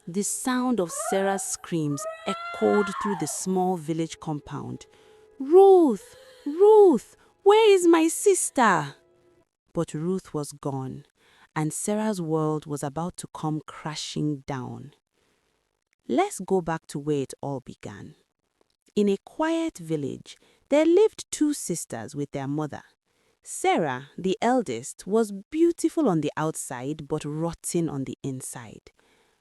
The sound of Sarah's screams echoed through the small village compound. Ruth! Ruth! Where is my sister? But Ruth was gone, and Sarah's world was about to come crashing down. Let's go back to where it all began. In a quiet village, there lived two sisters with their mother. Sarah, the eldest, was beautiful on the outside but rotten on the inside.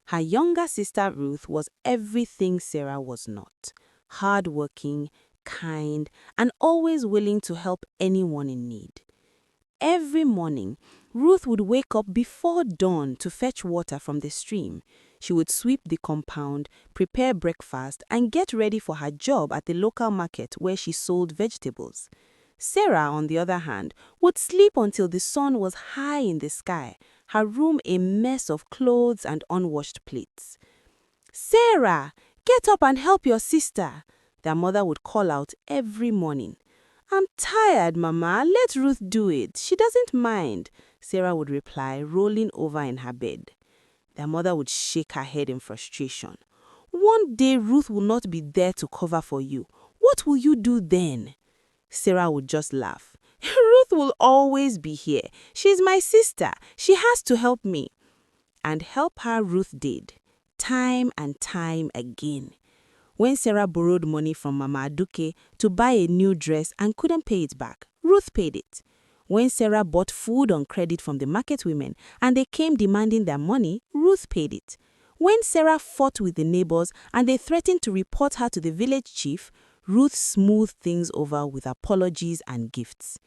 Her younger sister Ruth was everything Sarah was not: hardworking, kind, and always willing to help anyone in need. Every morning, Ruth would wake up before dawn to fetch water from the stream. She would sweep the compound, prepare breakfast, and get ready for her job at the local market where she sold vegetables. Sarah, on the other hand, would sleep until the sun was high in the sky, her room a mess of clothes and unwashed plates. "Sarah, get up and help your sister," their mother would call out every morning. "I'm tired, Mama. Let Ruth do it. She doesn't mind," Sarah would reply, rolling over in her bed. Their mother would shake her head in frustration. "One day Ruth will not be there to cover for you. What will you do then?" Sarah would just laugh. "Ruth will always be here. She's my sister. She has to help me." And help her Ruth did, time and time again. When Sarah borrowed money from Mama Aduke to buy a new dress and couldn't pay it back, Ruth paid it. When Sarah bought food on credit from the market women and they came demanding their money, Ruth paid it. When Sarah fought with the neighbors and they threatened to report her to the village chief, Ruth smoothed things over with apologies and gifts.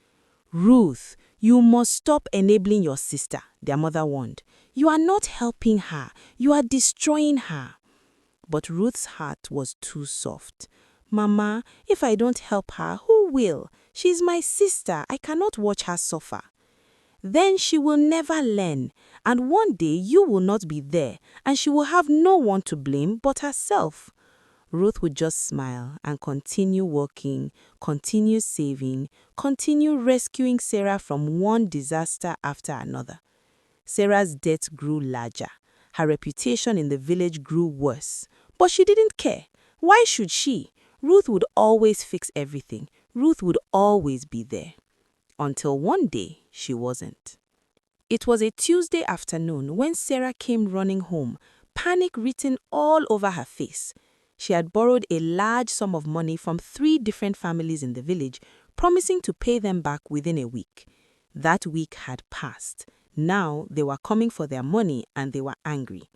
"Ruth, you must stop enabling your sister," their mother warned. "You are not helping her. You are destroying her." But Ruth's heart was too soft. "Mama, if I don't help her, who will? She's my sister. I cannot watch her suffer." "Then she will never learn, and one day you will not be there, and she will have no one to blame but herself." Ruth would just smile and continue working, continue saving, continue rescuing Sarah from one disaster after another. Sarah's debt grew larger. Her reputation in the village grew worse. But she didn't care. Why should she? Ruth would always fix everything. Ruth would always be there. Until one day, she wasn't. It was a Tuesday afternoon when Sarah came running home, panic written all over her face. She had borrowed a large sum of money from 3 different families in the village, promising to pay them back within a week. That week had passed. Now they were coming for their money and they were angry.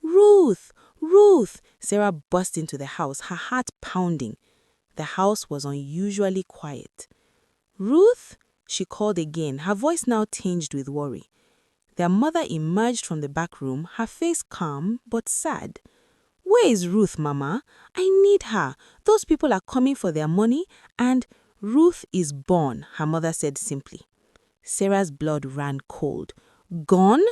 "Ruth! Ruth!" Sarah burst into the house, her heart pounding. The house was unusually quiet. "Ruth?" she called again, her voice now tinged with worry. Their mother emerged from the back room, her face calm but sad. "Where is Ruth, Mama? I need her. Those people are coming for their money and—" "Ruth is born," her mother said simply. Sarah's blood ran cold. "Gone?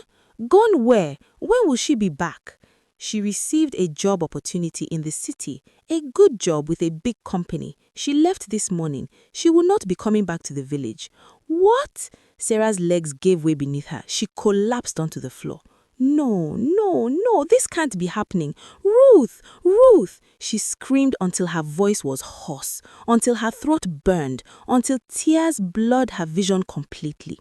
Gone where? When will she be back?" She received a job opportunity in the city, a good job with a big company. She left this morning. She will not be coming back to the village. "What?" Sarah's legs gave way beneath her. She collapsed onto the floor. "No, no, no, this can't be happening. Ruth, Ruth!" She screamed until her voice was hoarse, until her throat burned, until tears blurred her vision completely.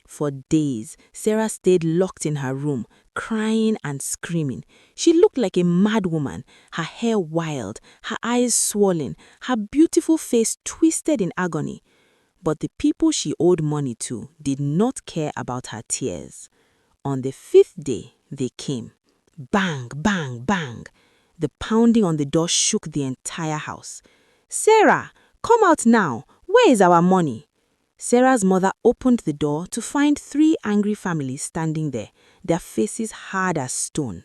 For days, Sarah stayed locked in her room, crying and screaming. She looked like a mad woman, her hair wild, her eyes swollen, her beautiful face twisted in agony. But the people she owed money to did not care about her tears. On the 5th day, they came. Bang, bang, bang. The pounding on the door shook the entire house. "Sarah, come out now. Where is our money?" Sarah's mother opened the door to find 3 angry families standing there, their faces hard as stone.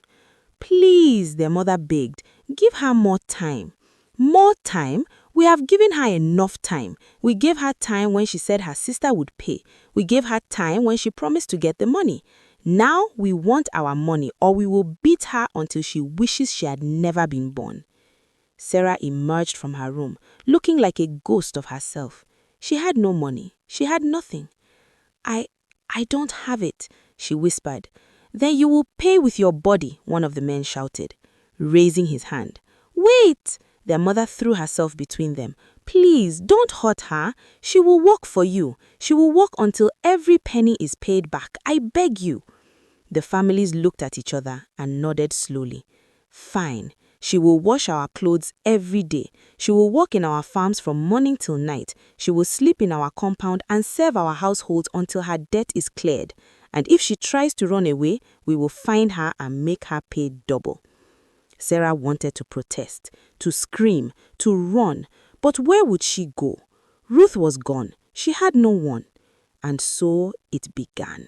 "Please," their mother begged, "give her more time." "More time? We have given her enough time. We gave her time when she said her sister would pay. We gave her time when she promised to get the money. Now we want our money or we will beat her until she wishes she had never been born." Sarah emerged from her room, looking like a ghost of herself. She had no money. She had nothing. I don't have it," she whispered. Then you will pay with your body, one of the men shouted, raising his hand. Wait! Their mother threw herself between them. Please, don't hurt her. She will work for you. She will work until every penny is paid back. I beg you. The families looked at each other and nodded slowly. Fine. She will wash our clothes every day. She will work in our farms from morning till night. She will sleep in our compound and serve our households until her debt is cleared. And if she tries to run away, we will find her and make her pay double. Sarah wanted to protest, to scream, to run, but where would she go? Ruth was gone. She had no one. And so it began.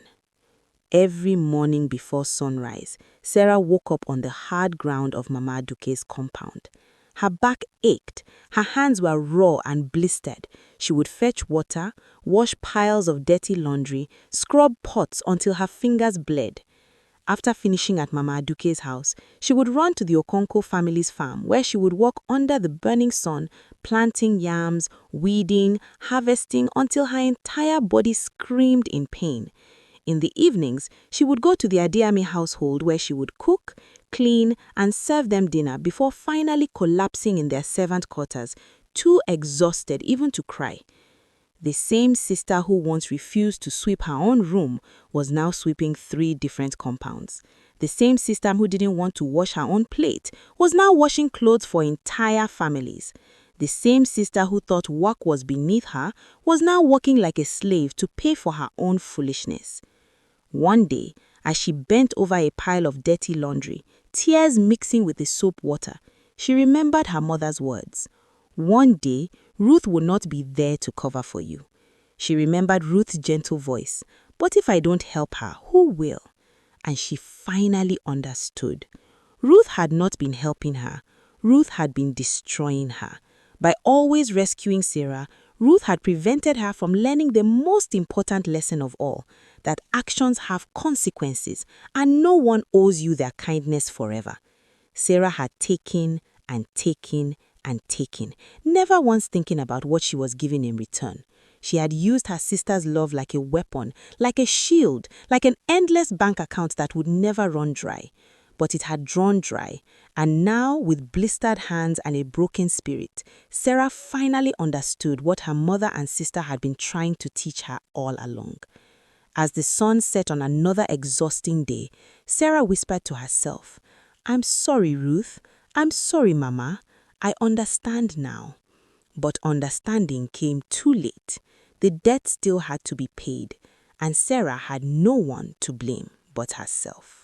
Every morning before sunrise, Sarah woke up on the hard ground of Mama Aduke's compound. Her back ached, her hands were raw and blistered. She would fetch water, wash piles of dirty laundry, scrub pots until her fingers bled. After finishing at Mama Aduke's house, she would run to the Okonkwo family's farm where she would work under the burning sun, planting yams, weeding, harvesting until her entire body screamed in pain. In the evenings, she would go to the Adiami household where she would cook, clean, and serve them dinner before finally collapsing in their servant quarters, too exhausted even to cry. The same sister who once refused to sweep her own room was now sweeping 3 different compounds. The same sister who didn't want to wash her own plate was now washing clothes for entire families. The same sister who thought work was beneath her was now working like a slave to pay for her own foolishness. One day, as she bent over a pile of dirty laundry, tears mixing with the soap water, she remembered her mother's words. One day, Ruth will not be there to cover for you. She remembered Ruth's gentle voice. But if I don't help her, who will? And she finally understood. Ruth had not been helping her. Ruth had been destroying her. By always rescuing Sarah, Ruth had prevented her from learning the most important lesson of all, that actions have consequences and no one owes you their kindness forever. Sarah had taken and taken and taken, never once thinking about what she was given in return. She had used her sister's love like a weapon, like a shield, like an endless bank account that would never run dry. But it had drawn dry, and now, with blistered hands and a broken spirit, Sarah finally understood what her mother and sister had been trying to teach her all along. As the sun set on another exhausting day, Sarah whispered to herself, "I'm sorry, Ruth. I'm sorry, Mama. I understand now." But understanding came too late. The debt still had to be paid, and Sarah had no one to blame but herself.